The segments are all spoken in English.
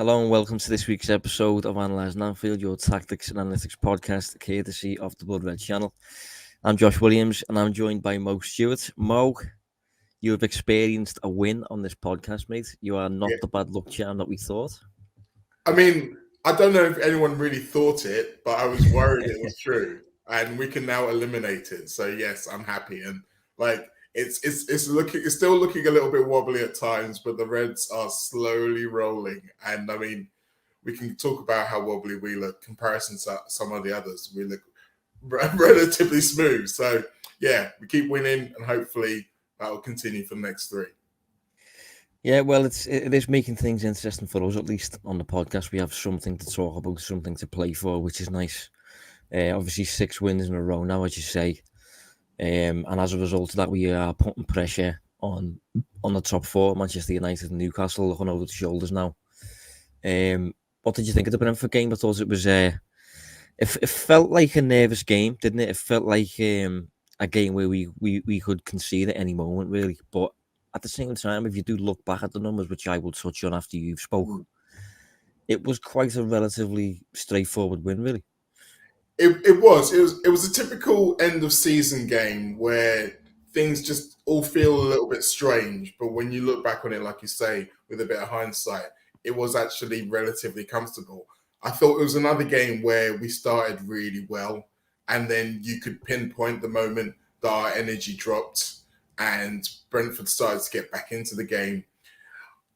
Hello and welcome to this week's episode of Analysing Anfield, your tactics and analytics podcast, courtesy of the Blood Red channel. I'm Josh Williams and I'm joined by Mo Stewart. Mo, you have experienced a win on this podcast, mate. You are not the bad luck charm that we thought. I mean, I don't know if anyone really thought it, but I was worried it was true, and we can now eliminate it. So yes, I'm happy, and it's still looking a little bit wobbly at times, but the Reds are slowly rolling, and I mean, we can talk about how wobbly we look comparison to some of the others. We look relatively smooth. So yeah, we keep winning, and hopefully that will continue for the next three. Yeah, well, it is making things interesting for us, at least on the podcast. We have something to talk about, something to play for, which is nice. Obviously, 6 wins in a row now, as you say. And as a result of that, we are putting pressure on the top 4, Manchester United and Newcastle, looking over the shoulders now. What did you think of the Brentford game? I thought it was... it felt like a nervous game, didn't it? It felt like a game where we could concede at any moment, really. But at the same time, if you do look back at the numbers, which I will touch on after you've spoken, it was quite a relatively straightforward win, really. It was a typical end of season game where things just all feel a little bit strange. But when you look back on it, like you say, with a bit of hindsight, it was actually relatively comfortable. I thought it was another game where we started really well, and then you could pinpoint the moment that our energy dropped and Brentford started to get back into the game.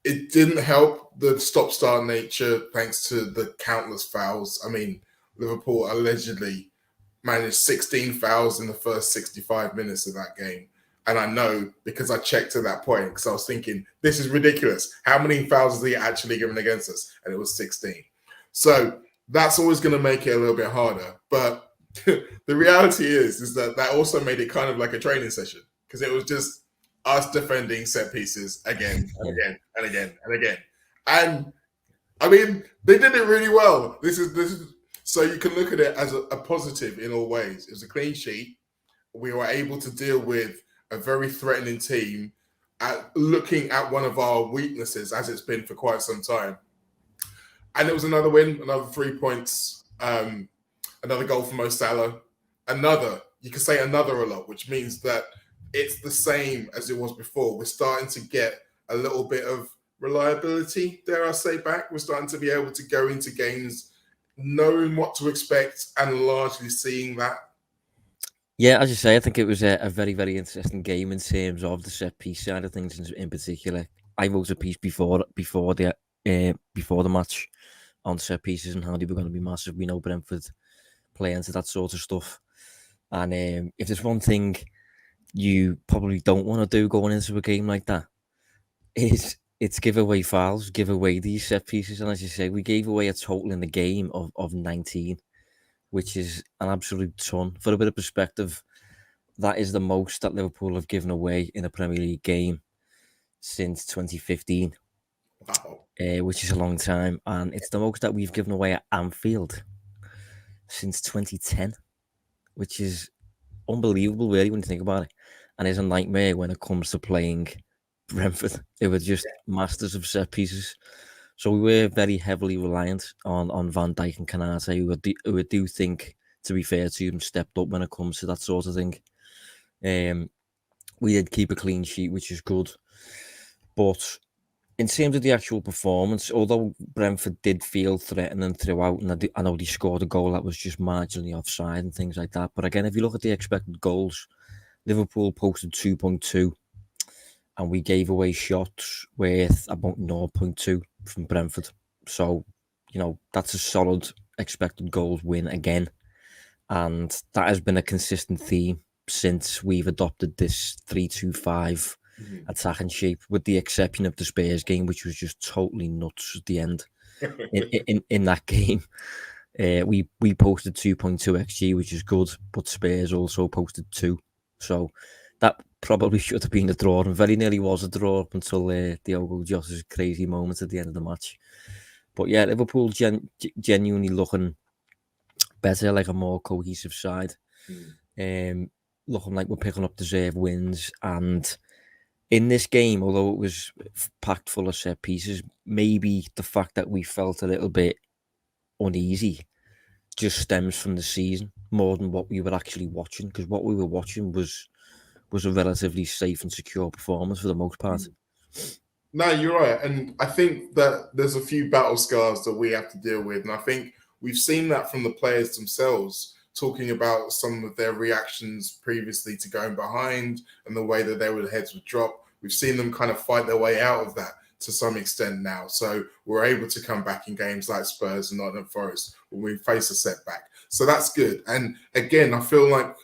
It didn't help the stop-start nature thanks to the countless fouls. I mean, Liverpool allegedly managed 16 fouls in the first 65 minutes of that game. And I know because I checked at that point because I was thinking, this is ridiculous. How many fouls is he actually given against us? And it was 16. So that's always going to make it a little bit harder. But the reality is that also made it kind of like a training session because it was just us defending set pieces again and again and again and again. And I mean, they did it really well. This is so you can look at it as a positive in all ways. It was a clean sheet. We were able to deal with a very threatening team looking at one of our weaknesses as it's been for quite some time. And it was another win, another 3 points, another goal from Mo Salah. You could say another a lot, which means that it's the same as it was before. We're starting to get a little bit of reliability, dare I say, back. We're starting to be able to go into games knowing what to expect and largely seeing that. Yeah, as you say, I think it was a very, very interesting game in terms of the set piece side of things in particular. I wrote a piece before the match on set pieces and how they were going to be massive. We know Brentford play into that sort of stuff. And if there's one thing you probably don't want to do going into a game like that, it's give away fouls, give away these set pieces. And as you say, we gave away a total in the game of 19, which is an absolute ton. For a bit of perspective, that is the most that Liverpool have given away in a Premier League game since 2015. Wow. Which is a long time. And it's the most that we've given away at Anfield since 2010, which is unbelievable, really, when you think about it. And it's a nightmare when it comes to playing Brentford. They were just masters of set pieces. So we were very heavily reliant on Van Dijk and Canate, who I do think, to be fair to them, stepped up when it comes to that sort of thing. We did keep a clean sheet, which is good. But in terms of the actual performance, although Brentford did feel threatening throughout, and I know they scored a goal that was just marginally offside and things like that. But again, if you look at the expected goals, Liverpool posted 2.2, and we gave away shots worth about 0.2 from Brentford. So, that's a solid expected goals win again. And that has been a consistent theme since we've adopted this 3-2-5 attacking shape, with the exception of the Spurs game, which was just totally nuts at the end. in that game, we posted 2.2 XG, which is good, but Spurs also posted 2. So that probably should have been a draw, and very nearly was a draw up until Diogo Jota's crazy moment at the end of the match. But yeah, Liverpool genuinely looking better, like a more cohesive side. Looking like we're picking up deserved wins, and in this game, although it was packed full of set pieces, maybe the fact that we felt a little bit uneasy just stems from the season more than what we were actually watching, because what we were watching was a relatively safe and secure performance for the most part. No, you're right. And I think that there's a few battle scars that we have to deal with. And I think we've seen that from the players themselves, talking about some of their reactions previously to going behind and the way that their heads would drop. We've seen them kind of fight their way out of that to some extent now. So we're able to come back in games like Spurs and Nottingham Forest when we face a setback. So that's good. And again, I feel like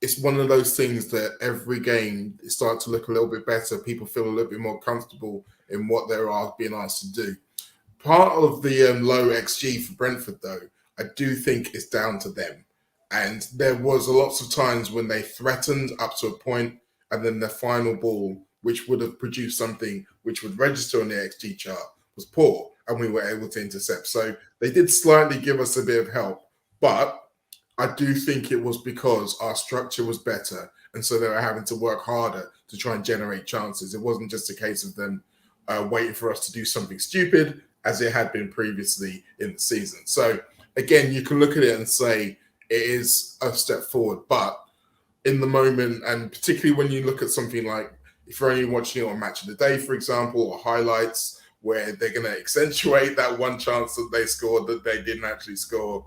it's one of those things that every game it starts to look a little bit better. People feel a little bit more comfortable in what they are being asked to do. Part of the low XG for Brentford, though, I do think is down to them. And there was lots of times when they threatened up to a point, and then their final ball, which would have produced something which would register on the XG chart, was poor, and we were able to intercept. So they did slightly give us a bit of help. But I do think it was because our structure was better, and so they were having to work harder to try and generate chances. It wasn't just a case of them waiting for us to do something stupid, as it had been previously in the season. So again, you can look at it and say it is a step forward, but in the moment, and particularly when you look at something like, if you're only watching it on Match of the Day, for example, or highlights, where they're going to accentuate that one chance that they scored that they didn't actually score,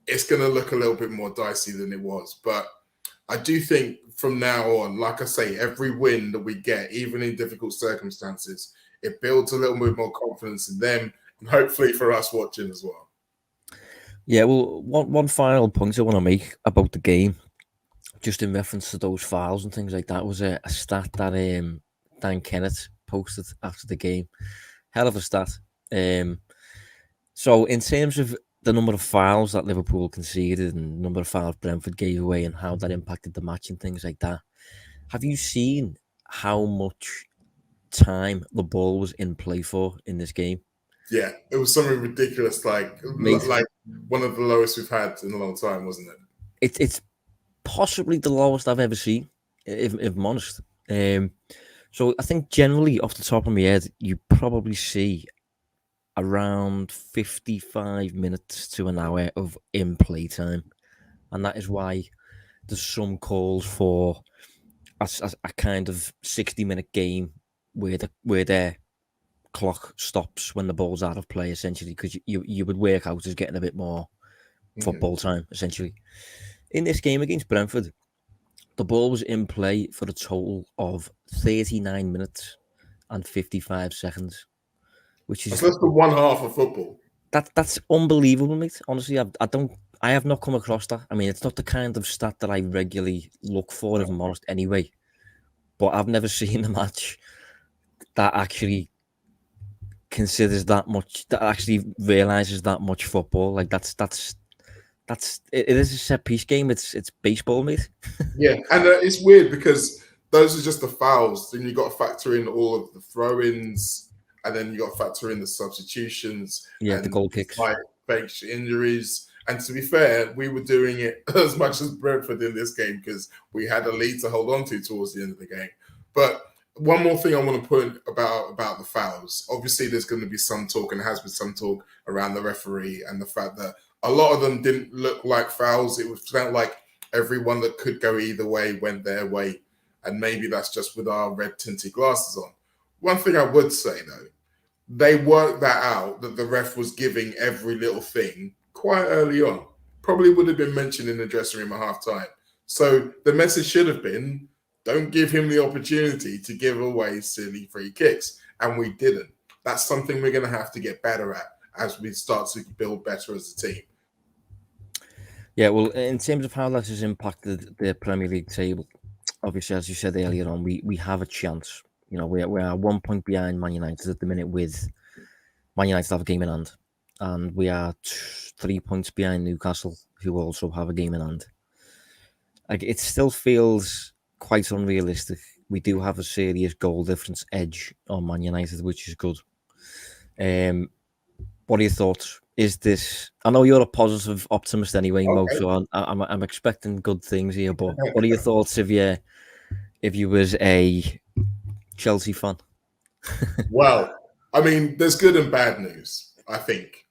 it's going to look a little bit more dicey than it was. But I do think from now on, like I say, every win that we get, even in difficult circumstances, it builds a little bit more confidence in them, and hopefully for us watching as well. Yeah, well, one final point I want to make about the game, just in reference to those fouls and things like that, was a stat that Dan Kennett posted after the game. Hell of a stat. So in terms of the number of fouls that Liverpool conceded and the number of fouls Brentford gave away and how that impacted the match and things like that, have you seen how much time the ball was in play for in this game? Yeah, it was something ridiculous, like one of the lowest we've had in a long time, wasn't it? It's possibly the lowest I've ever seen, if I'm honest. So I think generally off the top of my head, you probably see around 55 minutes to an hour of in-play time. And that is why there's some calls for a kind of 60-minute game where their clock stops when the ball's out of play, essentially, because you would work out as getting a bit more football time, essentially. In this game against Brentford, the ball was in play for a total of 39 minutes and 55 seconds, which is less than one half of football. That's unbelievable, mate. Honestly, I have not come across that. I mean, it's not the kind of stat that I regularly look for, if I'm honest, anyway. But I've never seen a match that actually considers that much, that actually realizes that much football. Like it is a set piece game. It's baseball, mate. Yeah, and it's weird because those are just the fouls. Then you got to factor in all of the throw-ins, and then you got to factor in the substitutions. Yeah, and the goal kicks, bench injuries. And to be fair, we were doing it as much as Brentford in this game because we had a lead to hold on to towards the end of the game. But one more thing I want to put about the fouls. Obviously, there's going to be some talk, and has been some talk around the referee and the fact that a lot of them didn't look like fouls. It was felt like everyone that could go either way went their way. And maybe that's just with our red tinted glasses on. One thing I would say, though, they worked that out, that the ref was giving every little thing quite early on. Probably would have been mentioned in the dressing room at half time. So the message should have been, don't give him the opportunity to give away silly free kicks. And we didn't. That's something we're going to have to get better at as we start to build better as a team. Yeah, well, in terms of how that has impacted the Premier League table, obviously, as you said earlier on, we have a chance. You know, we are 1 point behind Man United at the minute, with Man United have a game in hand. And we are 3 points behind Newcastle, who also have a game in hand. Like, it still feels quite unrealistic. We do have a serious goal difference edge on Man United, which is good. What are your thoughts? Is this? I know you're a positive optimist anyway, Mo. So I'm expecting good things here. But what are your thoughts if you if you was a Chelsea fan? Well, I mean, there's good and bad news, I think.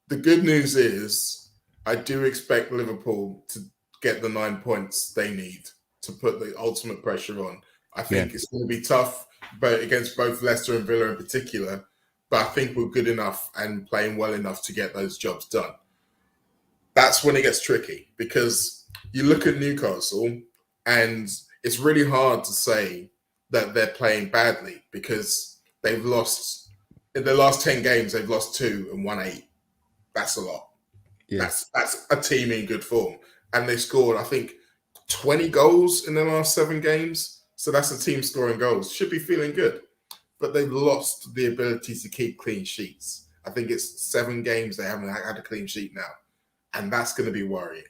The good news is I do expect Liverpool to get the 9 points they need to put the ultimate pressure on. I think it's going to be tough, but against both Leicester and Villa in particular. But I think we're good enough and playing well enough to get those jobs done. That's when it gets tricky, because you look at Newcastle and it's really hard to say that they're playing badly, because they've lost in the last 10 games, they've lost 2 and won 8. That's a lot. Yeah. That's a team in good form. And they scored, I think, 20 goals in the last 7 games. So that's a team scoring goals. Should be feeling good. But they've lost the ability to keep clean sheets. I think it's 7 games they haven't had a clean sheet now. And that's going to be worrying.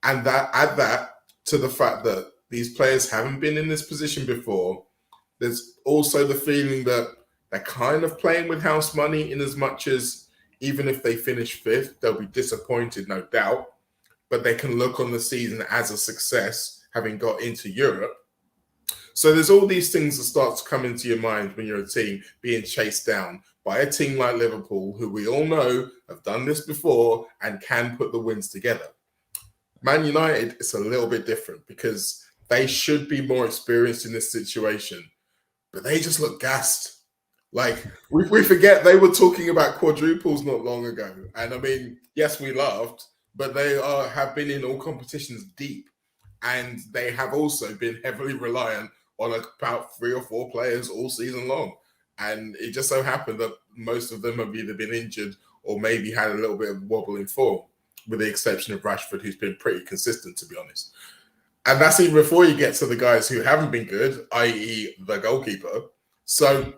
And add that to the fact that these players haven't been in this position before. There's also the feeling that they're kind of playing with house money, in as much as even if they finish 5th, they'll be disappointed, no doubt. But they can look on the season as a success, having got into Europe. So there's all these things that start to come into your mind when you're a team being chased down by a team like Liverpool, who we all know have done this before and can put the wins together. Man United, it's a little bit different, because they should be more experienced in this situation, but they just look gassed. Like, we forget they were talking about quadruples not long ago. And I mean, yes, we laughed, but they have been in all competitions deep. And they have also been heavily reliant on about 3 or 4 players all season long. And it just so happened that most of them have either been injured or maybe had a little bit of wobble in form, with the exception of Rashford, who's been pretty consistent, to be honest. And that's even before you get to the guys who haven't been good, i.e. the goalkeeper. So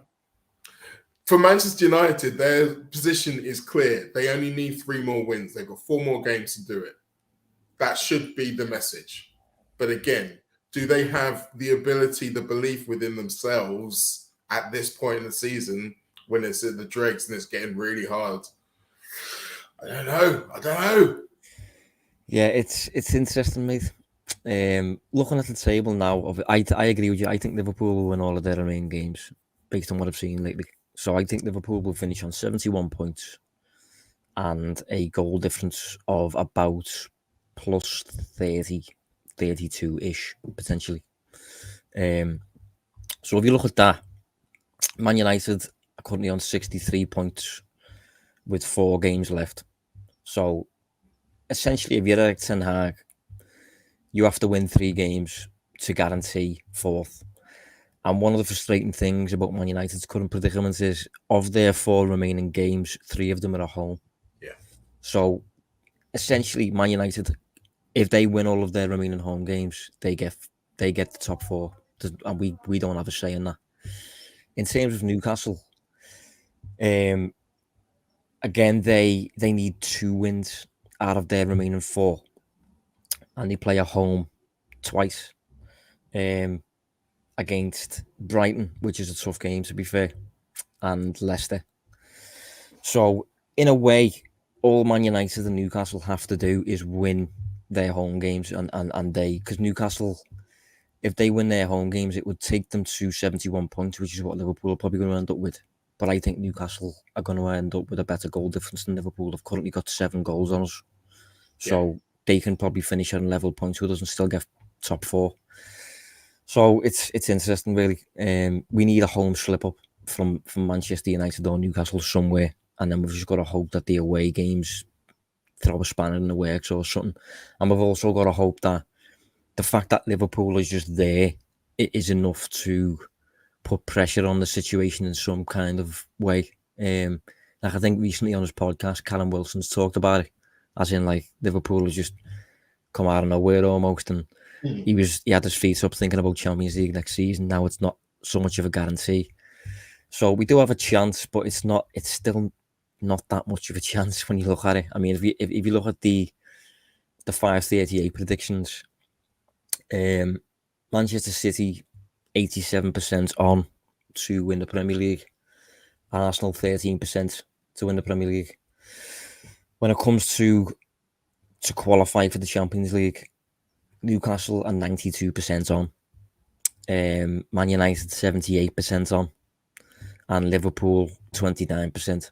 for Manchester United, their position is clear. They only need 3 more wins. They've got 4 more games to do it. That should be the message. But again, do they have the ability, the belief within themselves at this point in the season, when it's in the dregs and it's getting really hard? I don't know. Yeah, it's interesting, mate. Looking at the table now, I agree with you. I think Liverpool will win all of their remaining games based on what I've seen lately. So I think Liverpool will finish on 71 points and a goal difference of about plus 30, 32-ish, potentially. So if you look at that, Man United are currently on 63 points with 4 games left. So essentially, if you're Erik ten Hag, you have to win 3 games to guarantee 4th. And one of the frustrating things about Man United's current predicament is, of their 4 remaining games, 3 of them are at home. Yeah. So essentially, Man United, if they win all of their remaining home games, they get the top 4, and we don't have a say in that. In terms of Newcastle, again, they need 2 wins out of their remaining 4, and they play at home twice. Against Brighton, which is a tough game, to be fair, and Leicester. So, in a way, all Man United and Newcastle have to do is win their home games, and because Newcastle, if they win their home games, it would take them to 71 points, which is what Liverpool are probably going to end up with. But I think Newcastle are going to end up with a better goal difference than Liverpool. They've currently got 7 goals on us. So they can probably finish on level points with us and still get top 4. So it's interesting, really. We need a home slip up from Manchester United or Newcastle somewhere, and then we've just got to hope that the away games throw a spanner in the works or something. And we've also got to hope that the fact that Liverpool is just there, it is enough to put pressure on the situation in some kind of way. Like I think recently on his podcast, Callum Wilson's talked about it, as in like Liverpool has just come out of nowhere almost, and he had his feet up thinking about Champions League next season. Now it's not so much of a guarantee. So we do have a chance, but it's still not that much of a chance when you look at it. I mean, if you look at the 538 predictions, Manchester City 87% on to win the Premier League, Arsenal 13% to win the Premier League. When it comes to qualify for the Champions League, Newcastle are 92% on. Man United 78% on, and Liverpool 29%.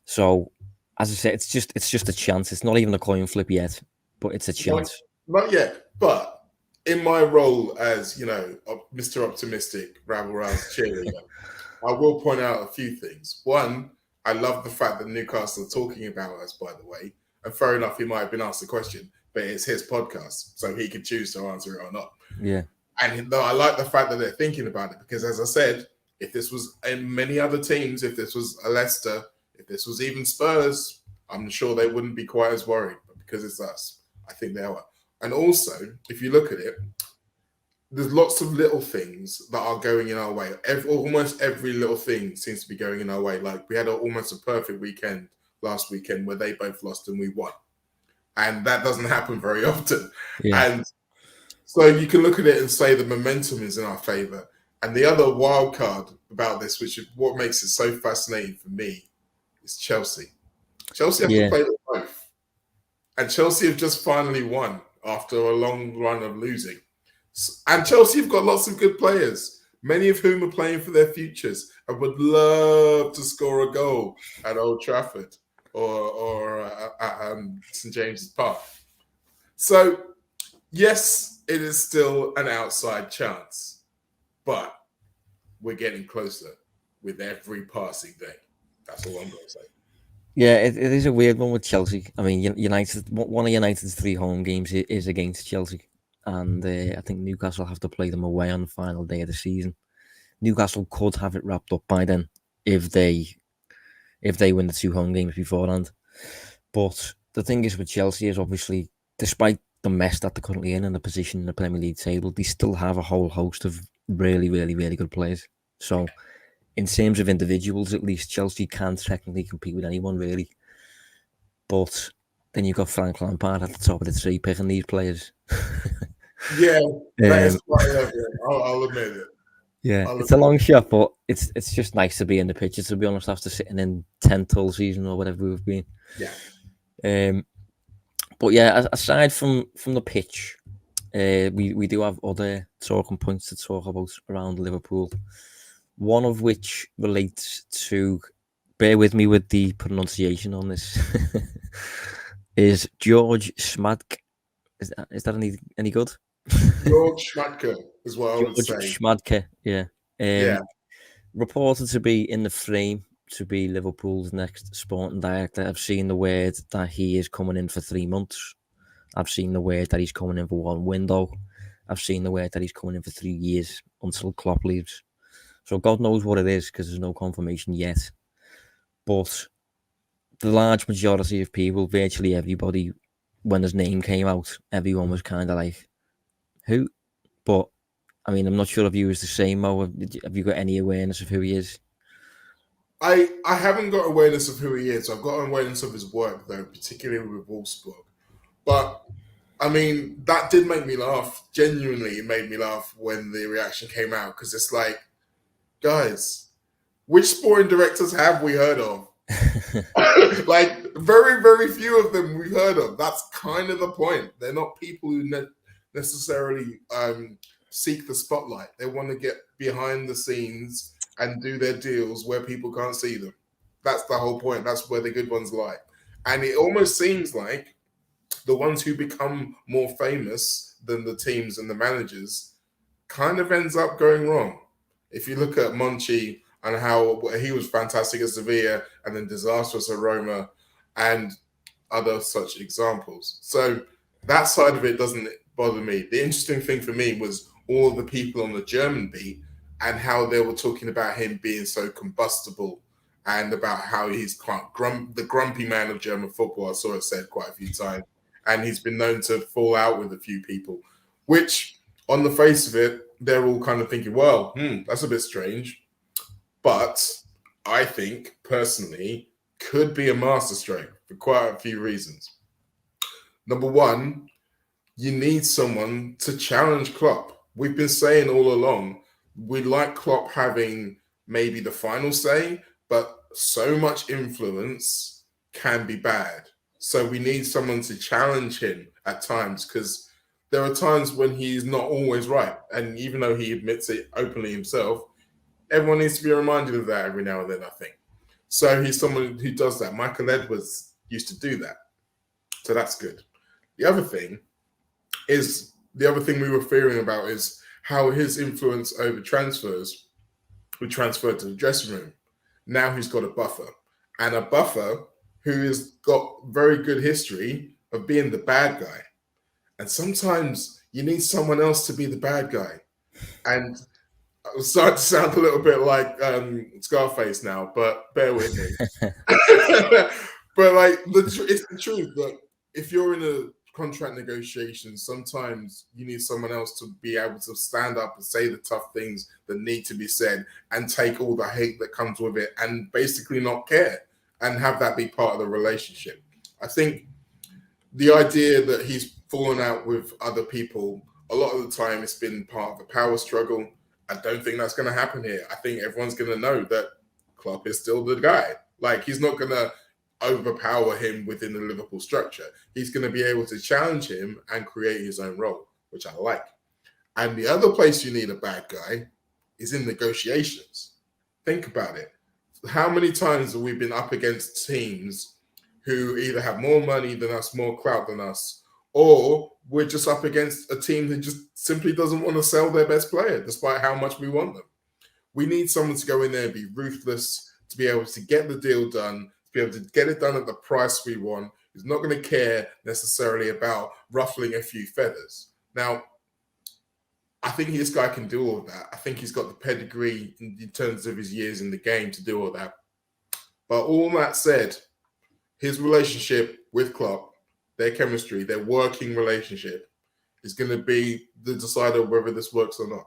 So, as I said, it's just a chance. It's not even a coin flip yet, but it's a chance. Not yet, but in my role as, Mr. Optimistic, Rabble Rouse cheerleader, I will point out a few things. One, I love the fact that Newcastle are talking about us, by the way. And fair enough, he might have been asked the question, but it's his podcast, so he can choose to answer it or not. Yeah. And I like the fact that they're thinking about it, because as I said, if this was in many other teams, if this was a Leicester, if this was even Spurs, I'm sure they wouldn't be quite as worried. But because it's us, I think they are. And also, if you look at it, there's lots of little things that are going in our way. Almost every little thing seems to be going in our way. Like we had almost a perfect weekend last weekend where they both lost and we won. And that doesn't happen very often. Yeah. And so you can look at it and say the momentum is in our favour. And the other wild card about this, which is what makes it so fascinating for me, is Chelsea. Chelsea have to play them both. And Chelsea have just finally won after a long run of losing. And Chelsea have got lots of good players, many of whom are playing for their futures and would love to score a goal at Old Trafford or at St James's Park. So, yes, it is still an outside chance, but we're getting closer with every passing day. That's all I'm going to say. Yeah, it is a weird one with Chelsea. I mean, United. One of United's 3 home games is against Chelsea. And I think Newcastle have to play them away on the final day of the season. Newcastle could have it wrapped up by then if they win the 2 home games beforehand. But the thing is with Chelsea is obviously, despite the mess that they're currently in and the position in the Premier League table, they still have a whole host of really, really, really good players. So in terms of individuals, at least, Chelsea can technically compete with anyone, really. But then you've got Frank Lampard at the top of the tree picking these players. Yeah, that is quite level. I'll admit it. Yeah, it's a long shot, but it's just nice to be in the picture, to be honest, after sitting in 10th all season or whatever we've been. Yeah. But yeah, aside from the pitch, we do have other talking points to talk about around Liverpool. One of which relates to, bear with me with the pronunciation on this, is Joerg Schmadtke. Is that any good? Joerg Schmadtke is what I would say. Schmadtke, yeah. Reported to be in the frame to be Liverpool's next sporting director. I've seen the word that he is coming in for 3 months. I've seen the word that he's coming in for 1 window. I've seen the word that he's coming in for 3 years until Klopp leaves. So God knows what it is, because there's no confirmation yet. But the large majority of people, virtually everybody, when his name came out, everyone was kind of like, who? But, I mean, I'm not sure if you was the same, Mo. Have you got any awareness of who he is? I haven't got awareness of who he is. I've got awareness of his work, though, particularly with Wolfsburg. But, I mean, that did make me laugh. Genuinely, it made me laugh when the reaction came out, because it's like, guys, which sporting directors have we heard of? Like, very, very few of them we've heard of. That's kind of the point. They're not people who necessarily seek the spotlight. They want to get behind the scenes and do their deals where people can't see them. That's the whole point. That's where the good ones lie. And it almost seems like the ones who become more famous than the teams and the managers kind of ends up going wrong. If you look at Monchi and how he was fantastic at Sevilla and then disastrous at Roma and other such examples. So that side of it doesn't bother me. The interesting thing for me was all of the people on the German beat and how they were talking about him being so combustible and about how he's quite the grumpy man of German football. I saw it said quite a few times. And he's been known to fall out with a few people, which on the face of it, they're all kind of thinking, well, that's a bit strange. But I think, personally, could be a masterstroke for quite a few reasons. Number one, you need someone to challenge Klopp. We've been saying all along, we like Klopp having maybe the final say, but so much influence can be bad. So we need someone to challenge him at times, because there are times when he's not always right. And even though he admits it openly himself, everyone needs to be reminded of that every now and then, I think. So he's someone who does that. Michael Edwards used to do that. So that's good. The other thing we were fearing about is how his influence over transfers would transfer to the dressing room. Now he's got a buffer. And a buffer who has got very good history of being the bad guy. And sometimes you need someone else to be the bad guy. And I'm starting to sound a little bit like Scarface now, but bear with me. But like, it's the truth. But if you're in a contract negotiation, sometimes you need someone else to be able to stand up and say the tough things that need to be said and take all the hate that comes with it and basically not care and have that be part of the relationship. I think the idea that he's fallen out with other people, a lot of the time it's been part of the power struggle. I don't think that's going to happen here. I think everyone's going to know that Klopp is still the guy. Like, he's not going to overpower him within the Liverpool structure. He's going to be able to challenge him and create his own role, which I like. And the other place you need a bad guy is in negotiations. Think about it. How many times have we been up against teams who either have more money than us, more clout than us, or we're just up against a team that just simply doesn't want to sell their best player, despite how much we want them. We need someone to go in there and be ruthless, to be able to get the deal done, to be able to get it done at the price we want, who's not going to care necessarily about ruffling a few feathers. Now, I think this guy can do all of that. I think he's got the pedigree in terms of his years in the game to do all that. But all that said, his relationship with Klopp, their chemistry, their working relationship, is going to be the decider of whether this works or not.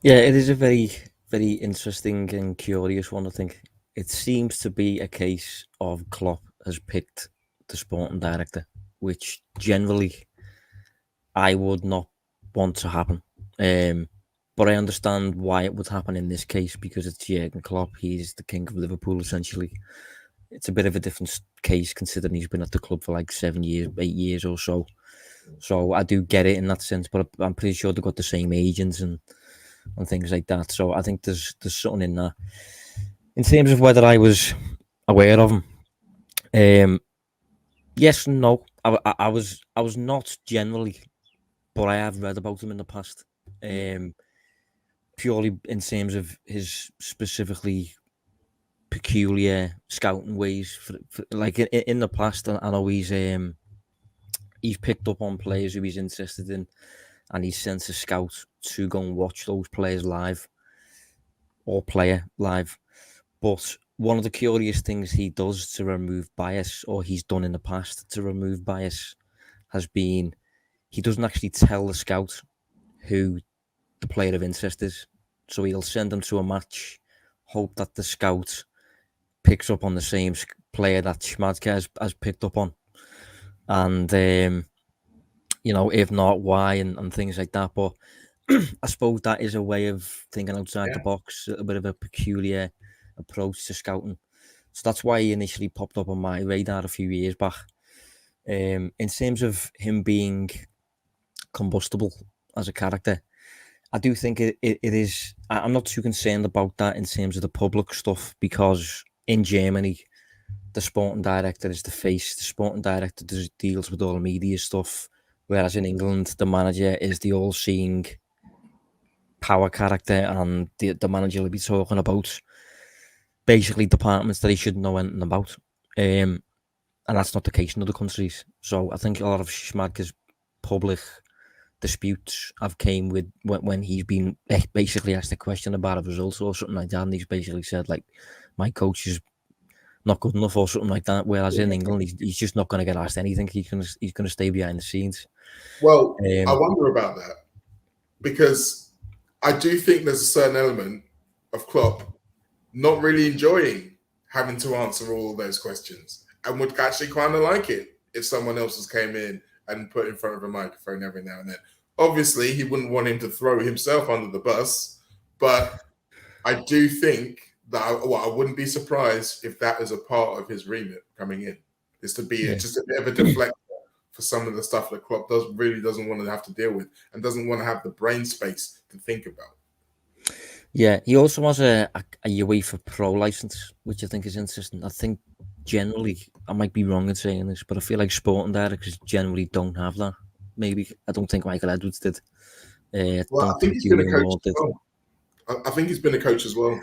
Yeah, it is a very, very interesting and curious one, I think. It seems to be a case of Klopp has picked the sporting director, which generally I would not want to happen. But I understand why it would happen in this case, because it's Jurgen Klopp. He's the king of Liverpool, essentially. It's a bit of a different case considering he's been at the club for like 7 years, 8 years or so. So I do get it in that sense, but I'm pretty sure they've got the same agents and things like that. So I think there's something in that. In terms of whether I was aware of him, yes and no. I was not generally, but I have read about him in the past. Purely in terms of his specifically peculiar scouting ways. Like in the past, I know he's picked up on players who he's interested in, and he's sent a scout to go and watch those players live or player live. But one of the curious things he does to remove bias, or he's done in the past to remove bias, has been he doesn't actually tell the scout who the player of interest is. So he'll send them to a match, hope that the scout picks up on the same player that Schmadtke has picked up on. And, if not, why, and things like that. But I suppose that is a way of thinking outside the box, a bit of a peculiar approach to scouting. So that's why he initially popped up on my radar a few years back. In terms of him being combustible as a character, I do think it is. I'm not too concerned about that in terms of the public stuff, because in Germany, the sporting director is the face. The sporting director deals with all the media stuff, whereas in England, the manager is the all-seeing power character, and the manager will be talking about basically departments that he shouldn't know anything about. And that's not the case in other countries. So I think a lot of Schmadtke's public disputes have came with when he's been basically asked a question about a result or something like that, and he's basically said, like, my coach is not good enough or something like that. Whereas in England, he's just not going to get asked anything. He's going to stay behind the scenes. Well, I wonder about that, because I do think there's a certain element of Klopp not really enjoying having to answer all of those questions, and would actually kind of like it if someone else has came in and put in front of a microphone every now and then. Obviously, he wouldn't want him to throw himself under the bus, but I do think that I wouldn't be surprised if that is a part of his remit coming in, is to be just a bit of a deflector for some of the stuff that Klopp doesn't want to have to deal with and doesn't want to have the brain space to think about. Yeah, he also has a UEFA Pro license, which I think is interesting. I think generally, I might be wrong in saying this, but I feel like sporting directors generally don't have that. Maybe. I don't think Michael Edwards did. I Well, don't I think think he's been a Julian coach Ward as did. well. I think he's been a coach as well.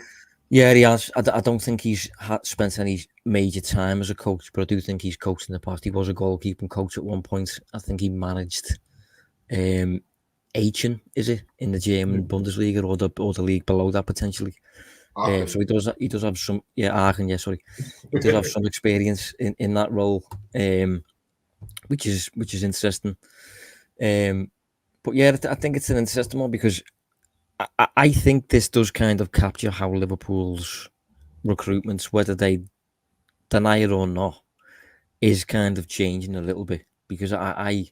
Yeah, he has. I don't think he's spent any major time as a coach, but I do think he's coached in the past. He was a goalkeeping coach at one point. I think he managed Aachen, is it, in the German Bundesliga or the league below that potentially. So he does have some Aachen, yeah, sorry. He does have some experience in that role, which is interesting. But yeah, I think it's an interesting one because I think this does kind of capture how Liverpool's recruitment, whether they deny it or not, is kind of changing a little bit. Because I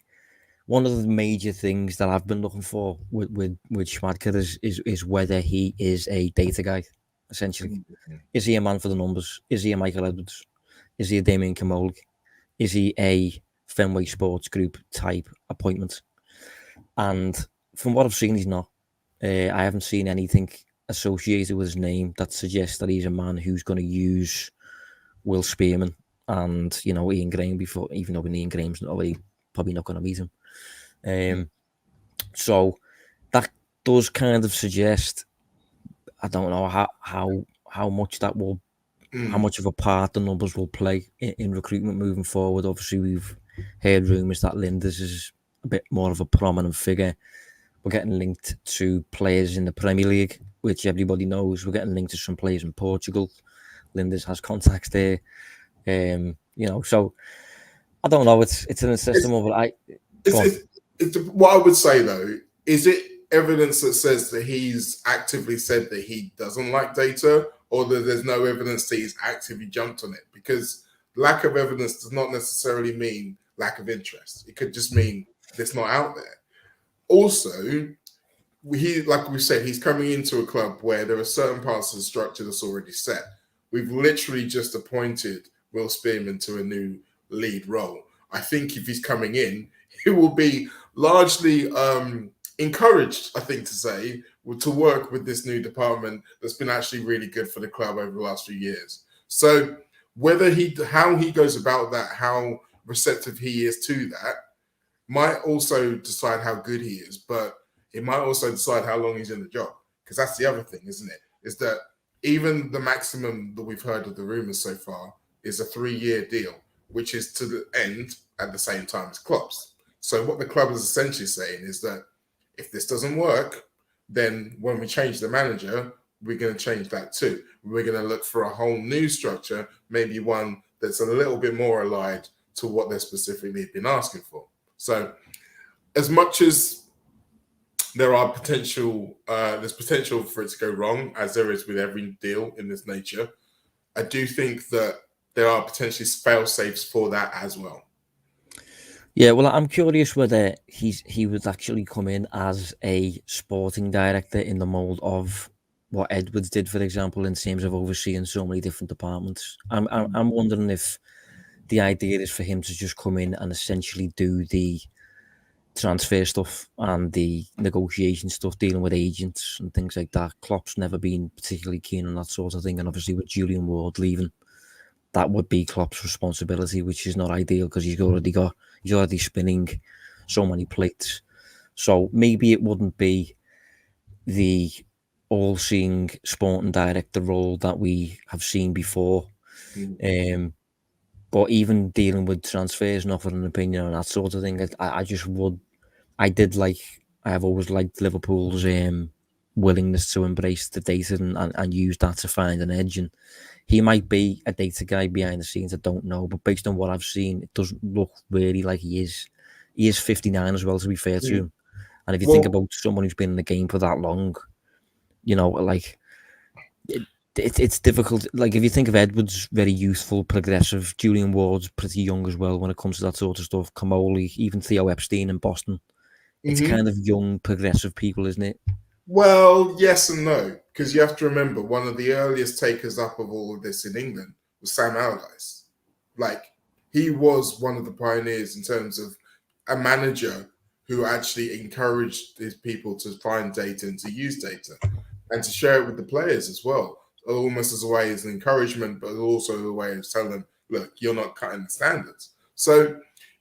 one of the major things that I've been looking for with Schmadtke is whether he is a data guy, essentially. Is he a man for the numbers? Is he a Michael Edwards? Is he a Damien Kamoli? Is he a Fenway Sports Group type appointment? And from what I've seen, he's not. I haven't seen anything associated with his name that suggests that he's a man who's going to use Will Spearman and Ian Graham before, even though Ian Graham's probably not going to meet him. So that does kind of suggest, I don't know how much that will, how much of a part the numbers will play in recruitment moving forward. Obviously, we've heard rumours that Linders is a bit more of a prominent figure. We're getting linked to players in the Premier League, which everybody knows. We're getting linked to some players in Portugal. Linders has contacts there. So I don't know. It's an interesting one, but what I would say though, is it evidence that says that he's actively said that he doesn't like data, or that there's no evidence that he's actively jumped on it? Because lack of evidence does not necessarily mean lack of interest. It could just mean it's not out there. Also, like we said, he's coming into a club where there are certain parts of the structure that's already set. We've literally just appointed Will Spearman to a new lead role. I think if he's coming in, he will be largely encouraged, I think to say, to work with this new department that's been actually really good for the club over the last few years. So how he goes about that, how receptive he is to that, might also decide how good he is, but it might also decide how long he's in the job. Because that's the other thing, isn't it? Is that even the maximum that we've heard of the rumours so far is a 3-year deal, which is to the end at the same time as Klopp's. So what the club is essentially saying is that if this doesn't work, then when we change the manager, we're going to change that too. We're going to look for a whole new structure, maybe one that's a little bit more aligned to what they're specifically been asking for. So as much as there's potential for it to go wrong, as there is with every deal in this nature, I do think that there are potentially fail-safes for that as well. Yeah, well, I'm curious whether he would actually come in as a sporting director in the mould of what Edwards did, for example, in terms of overseeing so many different departments. I'm wondering if the idea is for him to just come in and essentially do the transfer stuff and the negotiation stuff, dealing with agents and things like that. Klopp's never been particularly keen on that sort of thing, and obviously with Julian Ward leaving, that would be Klopp's responsibility, which is not ideal because he's already spinning so many plates. So maybe it wouldn't be the all-seeing sporting director role that we have seen before. But even dealing with transfers and offering an opinion on that sort of thing, I have always liked Liverpool's willingness to embrace the data and use that to find an edge. And he might be a data guy behind the scenes, I don't know. But based on what I've seen, it doesn't look really like he is. He is 59 as well, to be fair to him. And if you think about someone who's been in the game for that long, it's difficult. Like, if you think of Edwards, very youthful, progressive. Julian Ward's pretty young as well when it comes to that sort of stuff. Kamoli, even Theo Epstein in Boston. It's kind of young, progressive people, isn't it? Well, yes and no. Because you have to remember, one of the earliest takers up of all of this in England was Sam Allardyce. Like, he was one of the pioneers in terms of a manager who actually encouraged his people to find data and to use data and to share it with the players as well, almost as a way as an encouragement, but also a way of telling them, look, you're not cutting the standards. So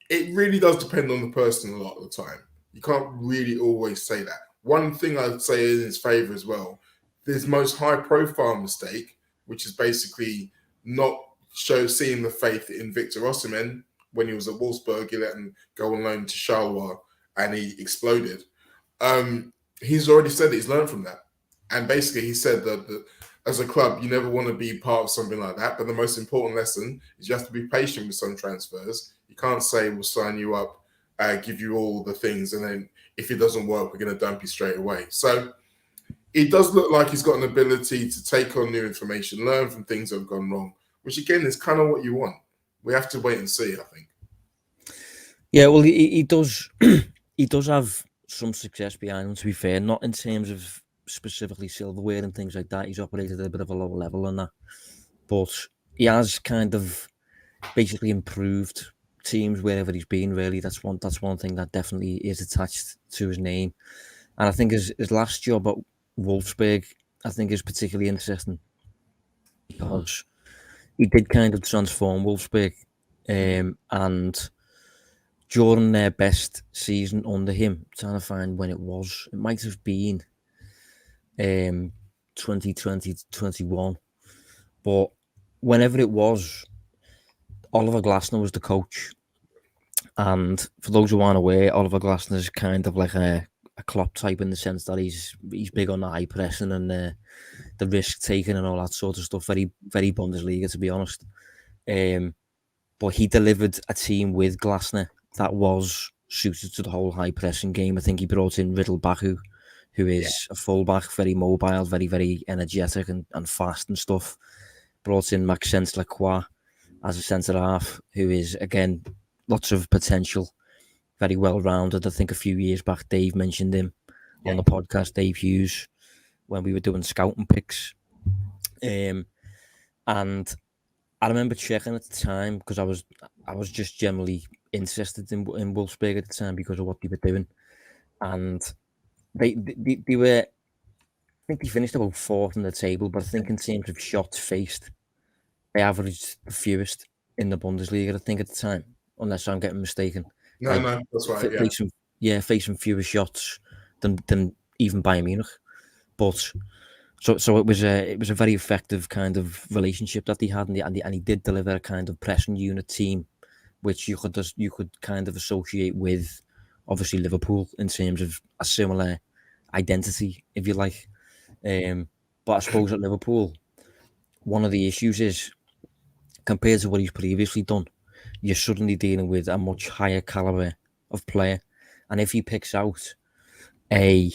it really does depend on the person a lot of the time. You can't really always say that. One thing I'd say in his favor as well, his most high-profile mistake, which is basically not seeing the faith in Victor Osimhen when he was at Wolfsburg. He let him go on loan to Charleroi and he exploded. He's already said that he's learned from that. And basically he said that as a club, you never want to be part of something like that. But the most important lesson is you have to be patient with some transfers. You can't say we'll sign you up, give you all the things, and then if it doesn't work, we're going to dump you straight away. So it does look like he's got an ability to take on new information, learn from things that have gone wrong, which again is kind of what you want. We have to wait and see, I think. Yeah, well, he does. He does have some success behind him, to be fair. Not in terms of specifically silverware and things like that. He's operated at a bit of a lower level on that, but he has kind of basically improved teams wherever he's been. Really, that's one thing that definitely is attached to his name. And I think his last job at Wolfsburg, I think, is particularly interesting because he did kind of transform Wolfsburg, and during their best season under him, trying to find when it was, it might have been 2020-21, but whenever it was, Oliver Glasner was the coach. And for those who aren't aware, Oliver Glasner is kind of like a Klopp type in the sense that he's big on the high pressing and the risk taking and all that sort of stuff. Very, very Bundesliga, to be honest. But he delivered a team with Glasner that was suited to the whole high pressing game. I think he brought in Riddle Baku, who is a fullback, very mobile, very, very energetic and fast and stuff. Brought in Maxence Lacroix as a centre half, who is, again, lots of potential, very well rounded. I think a few years back, Dave mentioned him on the podcast, Dave Hughes, when we were doing scouting picks. And I remember checking at the time because I was just generally interested in Wolfsburg at the time because of what they were doing, and they were. I think they finished about fourth in the table, but I think in terms of shots faced, they averaged the fewest in the Bundesliga. I think at the time, unless I'm getting mistaken. No, that's right. Facing fewer shots than even Bayern Munich, but. So it was a very effective kind of relationship that they had, and he did deliver a kind of pressing unit team, which you could kind of associate with, obviously, Liverpool in terms of a similar identity, if you like. But I suppose at Liverpool, one of the issues is, compared to what he's previously done, you're suddenly dealing with a much higher caliber of player, and if he picks out a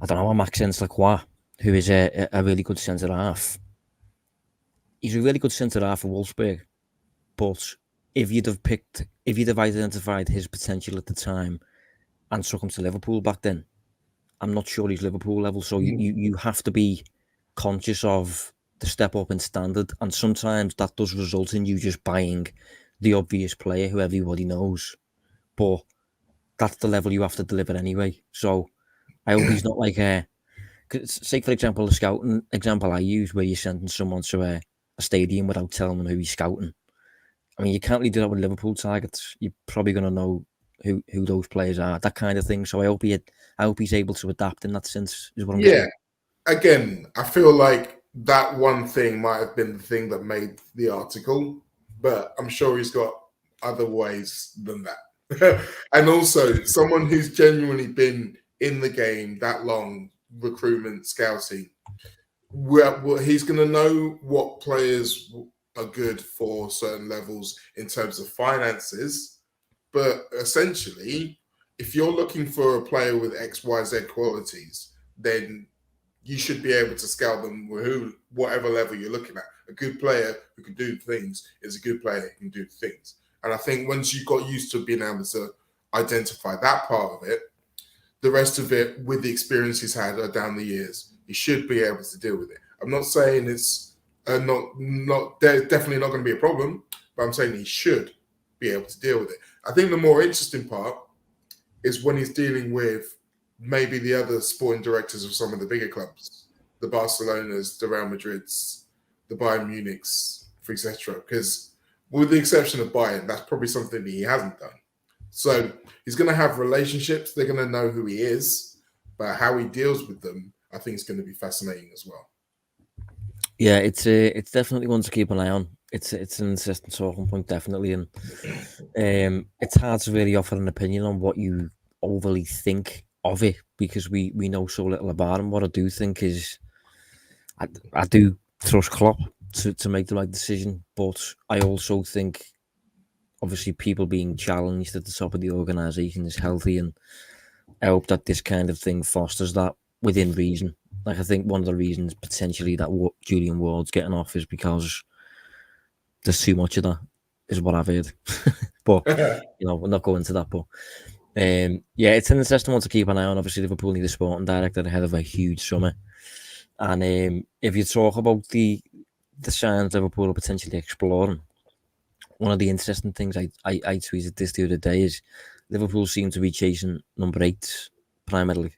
Maxence Lacroix, who is a really good centre-half. He's a really good centre-half for Wolfsburg, but if you'd have identified his potential at the time and took him to Liverpool back then, I'm not sure he's Liverpool level, so you have to be conscious of the step up in standard, and sometimes that does result in you just buying the obvious player who everybody knows, but that's the level you have to deliver anyway. So I hope he's not like say, for example, the scouting example I use where you're sending someone to a stadium without telling them who he's scouting. I mean, you can't really do that with Liverpool targets. You're probably going to know who those players are, that kind of thing. So I hope he's able to adapt in that sense, is what I'm getting. Again, I feel like that one thing might have been the thing that made the article, but I'm sure he's got other ways than that. And also, someone who's genuinely been in the game that long, recruitment, scouting, he's going to know what players are good for certain levels in terms of finances. But essentially, if you're looking for a player with XYZ qualities, then you should be able to scout them with whatever level you're looking at. A good player who can do things is a good player who can do things. And I think once you got used to being able to identify that part of it, the rest of it, with the experience he's had down the years, he should be able to deal with it. I'm not saying it's definitely not going to be a problem, but I'm saying he should be able to deal with it. I think the more interesting part is when he's dealing with maybe the other sporting directors of some of the bigger clubs, the Barcelonas, the Real Madrids, the Bayern Munichs, etc. Because with the exception of Bayern, that's probably something that he hasn't done. So he's going to have relationships. They're going to know who he is, but how he deals with them, I think, is going to be fascinating as well. Yeah, it's definitely one to keep an eye on. It's an interesting talking point, definitely, and it's hard to really offer an opinion on what you overly think of it because we know so little about him. What I do think is, I do trust Klopp to make the right decision, but I also think, obviously, people being challenged at the top of the organisation is healthy, and I hope that this kind of thing fosters that within reason. Like, I think one of the reasons potentially that Julian Ward's getting off is because there's too much of that, is what I've heard. But, we're not going into that. But, yeah, it's an interesting one to keep an eye on. Obviously, Liverpool need a sporting director ahead of a huge summer. And if you talk about the signs Liverpool are potentially exploring, one of the interesting things I tweeted this the other day is Liverpool seem to be chasing number 8 primarily.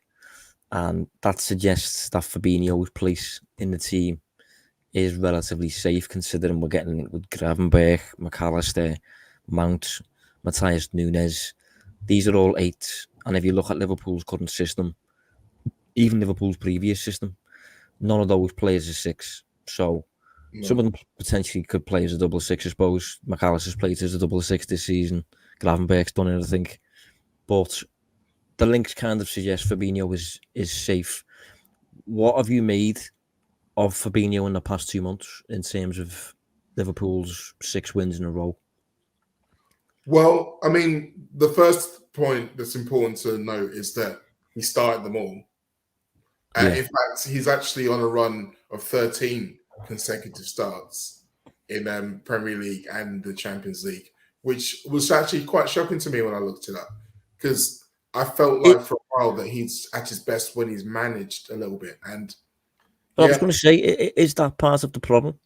And that suggests that Fabinho's place in the team is relatively safe, considering we're getting it with Gravenberch, McAllister, Mount, Matthias Nunes. These are all 8. And if you look at Liverpool's current system, even Liverpool's previous system, none of those players are 6. So some of them potentially could play as a double 6, I suppose. McAllister's played as a double 6 this season. Gravenberch's done it, I think. But the links kind of suggest Fabinho is safe. What have you made of Fabinho in the past 2 months in terms of Liverpool's 6 wins in a row? Well, I mean, the first point that's important to note is that he started them all. In fact, he's actually on a run of 13 consecutive starts in Premier League and the Champions League, which was actually quite shocking to me when I looked it up, because I felt like for a while that he's at his best when he's managed a little bit. And I was going to say, is that part of the problem?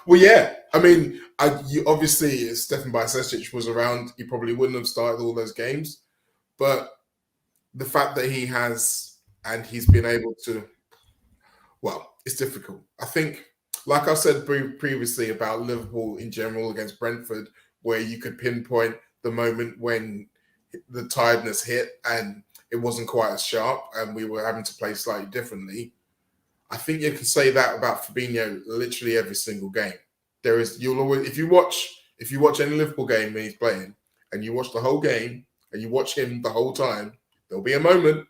Well, yeah. I mean, obviously, if Stefan Bajcetic was around, he probably wouldn't have started all those games. But the fact that he has, and he's been able to, well, it's difficult. I think, like I said previously about Liverpool in general against Brentford, where you could pinpoint the moment when the tiredness hit and it wasn't quite as sharp and we were having to play slightly differently. I think you can say that about Fabinho literally every single game. You'll always, if you watch any Liverpool game when he's playing and you watch the whole game and you watch him the whole time, there'll be a moment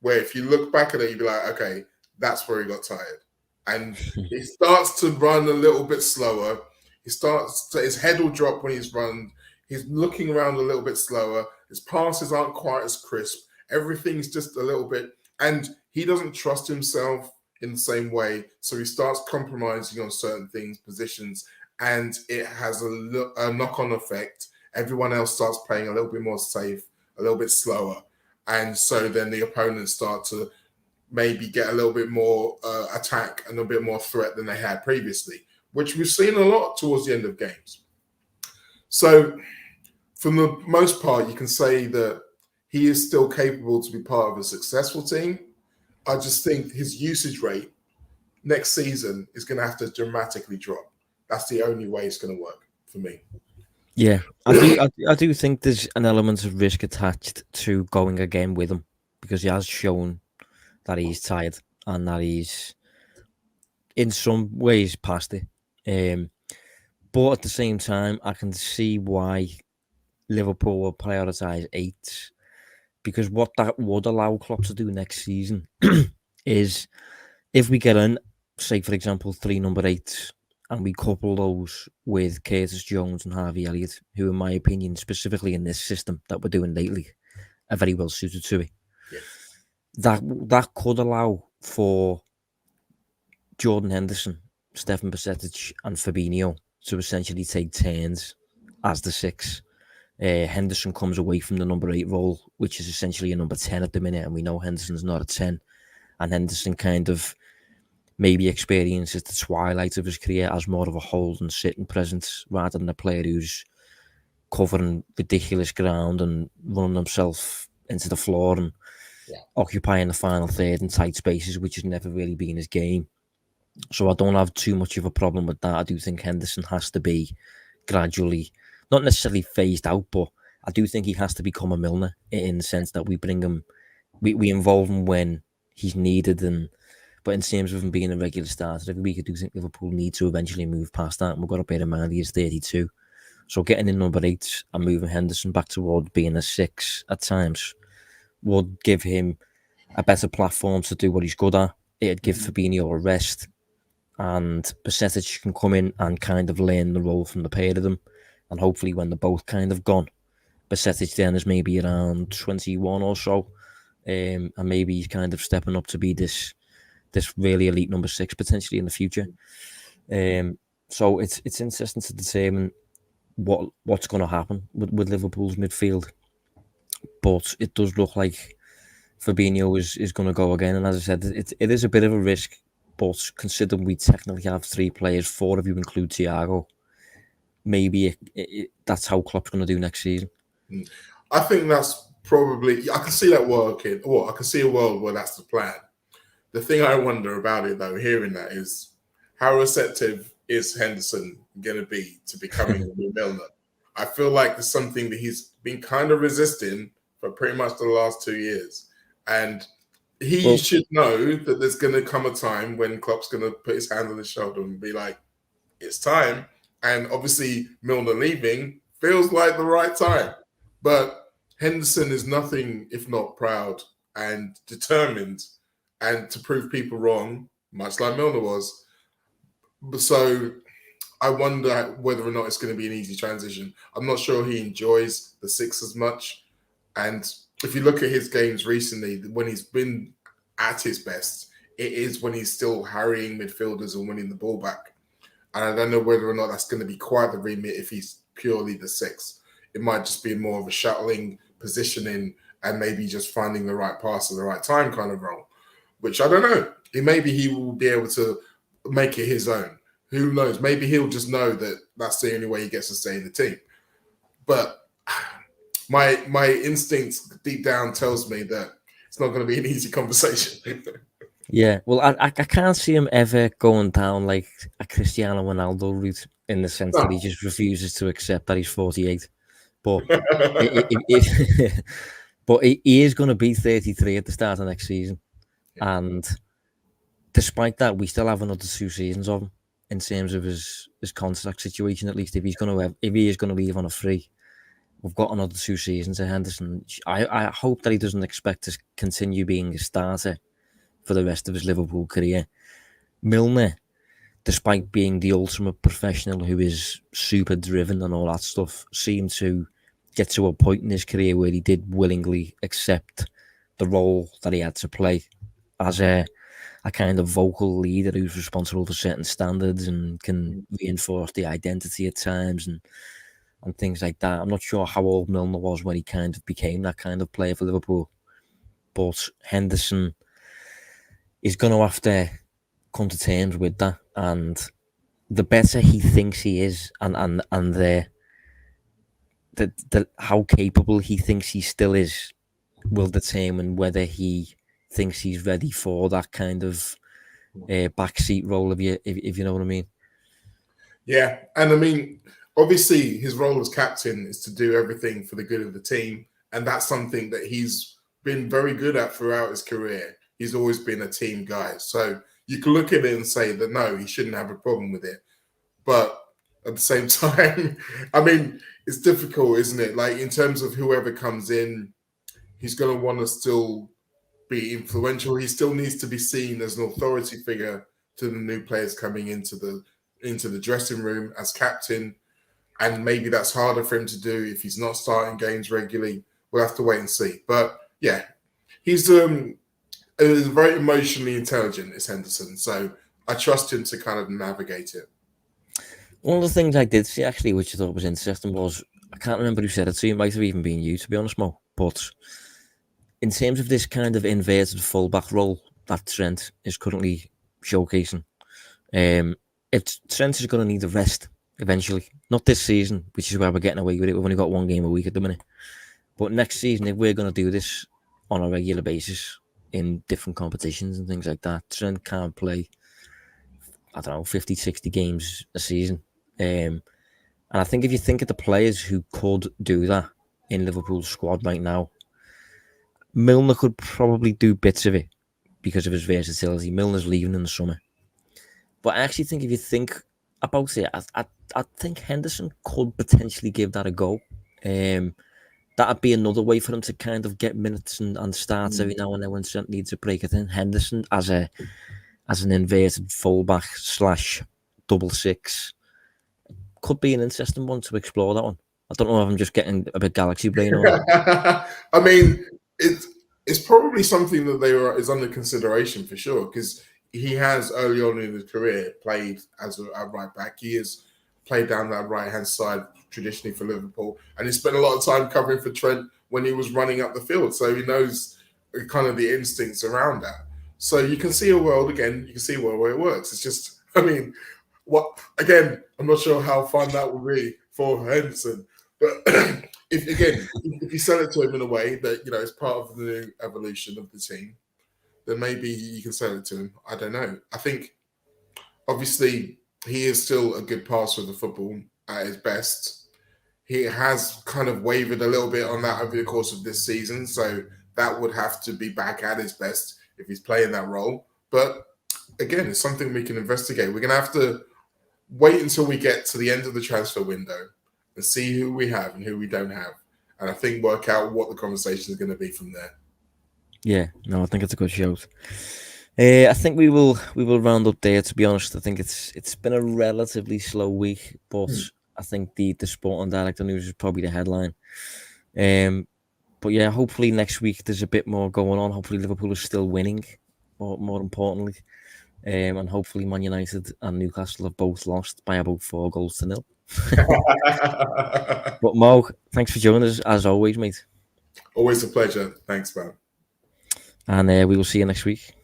where if you look back at it, you'll be like, okay, that's where he got tired. And he starts to run a little bit slower. His head will drop when he's run. He's looking around a little bit slower. His passes aren't quite as crisp. Everything's just a little bit, and he doesn't trust himself in the same way. So he starts compromising on certain things, positions, and it has a knock-on effect. Everyone else starts playing a little bit more safe, a little bit slower. And so then the opponents start to maybe get a little bit more attack and a bit more threat than they had previously, which we've seen a lot towards the end of games. So for the most part, you can say that he is still capable to be part of a successful team. I just think his usage rate next season is going to have to dramatically drop. That's the only way it's going to work for me. Yeah, I do think there's an element of risk attached to going again with him, because he has shown that he's tired and that he's in some ways past it. But at the same time, I can see why Liverpool will prioritise 8, because what that would allow Klopp to do next season is, if we get in, say for example, 3 number 8s, and we couple those with Curtis Jones and Harvey Elliott, who in my opinion, specifically in this system that we're doing lately, are very well suited to it. Yeah. That could allow for Jordan Henderson, Stefan Bajcetic and Fabinho to essentially take turns as the 6. Henderson comes away from the number 8 role, which is essentially a number 10 at the minute, and we know Henderson's not a 10. And Henderson kind of maybe experiences the twilight of his career as more of a hold and sitting presence rather than a player who's covering ridiculous ground and running himself into the floor and occupying the final third in tight spaces, which has never really been his game. So I don't have too much of a problem with that. I do think Henderson has to be gradually, not necessarily phased out, but I do think he has to become a Milner in the sense that we bring him, we involve him when he's needed. But in terms of him being a regular starter every week, I do think Liverpool need to eventually move past that. And we've got to bear in mind he is 32. So getting in number 8 and moving Henderson back toward being a 6 at times would give him a better platform to do what he's good at. It'd give Fabinho a rest. And Bajcetic can come in and kind of learn the role from the pair of them. And hopefully when they're both kind of gone, Bajcetic then is maybe around 21 or so. And maybe he's kind of stepping up to be this really elite number 6 potentially in the future. So it's interesting to determine what's going to happen with Liverpool's midfield. But it does look like Fabinho is going to go again. And as I said, it is a bit of a risk. But considering we technically have 3 players, 4 if you include Thiago, maybe that's how Klopp's going to do next season. I think that's probably... I can see that working. Well, I can see a world where that's the plan. The thing I wonder about it, though, hearing that is how receptive is Henderson going to be to becoming a new Milner? I feel like there's something that he's been kind of resisting for pretty much the last 2 years. And he should know that there's going to come a time when Klopp's going to put his hand on his shoulder and be like, it's time. And obviously, Milner leaving feels like the right time. But Henderson is nothing if not proud and determined and to prove people wrong, much like Milner was. So I wonder whether or not it's going to be an easy transition. I'm not sure he enjoys the 6 as much. And if you look at his games recently, when he's been at his best, it is when he's still harrying midfielders and winning the ball back. And I don't know whether or not that's going to be quite the remit if he's purely the 6. It might just be more of a shuttling, positioning, and maybe just finding the right pass at the right time kind of role, which I don't know. Maybe he will be able to make it his own. Who knows? Maybe he'll just know that that's the only way he gets to stay in the team. But my instinct deep down tells me that it's not going to be an easy conversation. Yeah, well, I can't see him ever going down like a Cristiano Ronaldo route in the sense that he just refuses to accept that he's 48. But but he is going to be 33 at the start of next season. And despite that, we still have another 2 seasons of him in terms of his contract situation. At least if he is going to leave on a free, we've got another 2 seasons of Henderson. I hope that he doesn't expect to continue being a starter for the rest of his Liverpool career. Milner, despite being the ultimate professional who is super driven and all that stuff, seemed to get to a point in his career where he did willingly accept the role that he had to play as a kind of vocal leader who's responsible for certain standards and can reinforce the identity at times and things like that. I'm not sure how old Milner was when he kind of became that kind of player for Liverpool. But Henderson is going to have to come to terms with that. And the better he thinks he is and the how capable he thinks he still is will determine whether he thinks he's ready for that kind of backseat role, if you know what I mean. Yeah, and I mean, obviously his role as captain is to do everything for the good of the team, and that's something that he's been very good at throughout his career. He's always been a team guy. So you can look at it and say that, no, he shouldn't have a problem with it. But at the same time, I mean, it's difficult, isn't it? Like, in terms of whoever comes in, he's going to want to still be influential. He still needs to be seen as an authority figure to the new players coming into the dressing room as captain. And maybe that's harder for him to do if he's not starting games regularly. We'll have to wait and see. But yeah, he's very emotionally intelligent, is Henderson. So I trust him to kind of navigate it. One of the things I did see, actually, which I thought was interesting, was, I can't remember who said it, so it might have even been you, to be honest, Mo. But in terms of this kind of inverted fullback role that Trent is currently showcasing, if Trent is going to need a rest eventually. Not this season, which is where we're getting away with it. We've only got 1 game a week at the minute. But next season, if we're going to do this on a regular basis in different competitions and things like that, Trent can't play, 50, 60 games a season. And I think if you think of the players who could do that in Liverpool's squad right now, Milner could probably do bits of it because of his versatility. Milner's leaving in the summer. But I actually think if you think about it, I think Henderson could potentially give that a go. That'd be another way for him to kind of get minutes and starts every now and then when Trent needs a break. I think Henderson as an inverted fullback / double six could be an interesting one to explore. That one. I don't know if I'm just getting a bit galaxy brain on it. I mean, it's probably something that is under consideration for sure, because he has early on in his career played as a right back. He has played down that right hand side traditionally for Liverpool, and he spent a lot of time covering for Trent when he was running up the field, so he knows kind of the instincts around that. So you can see a world again. You can see a world where it works. It's just, I mean, again, I'm not sure how fun that would be for Henderson, but if you sell it to him in a way that is part of the new evolution of the team, then maybe you can sell it to him. I don't know. I think obviously he is still a good passer of the football at his best. He has kind of wavered a little bit on that over the course of this season, so that would have to be back at his best if he's playing that role. But again, it's something we can investigate. We're going to have to wait until we get to the end of the transfer window and see who we have and who we don't have, and I think work out what the conversation is going to be from there. Yeah, no, I think it's a good shout. I think we will round up there. To be honest, I think it's been a relatively slow week, but I think the Sporting Director news is probably the headline. But yeah, hopefully next week there's a bit more going on. Hopefully Liverpool is still winning, more importantly, and hopefully Man United and Newcastle have both lost by about 4-0. But Mo, thanks for joining us as always, mate. Always a pleasure. Thanks, man. And we will see you next week.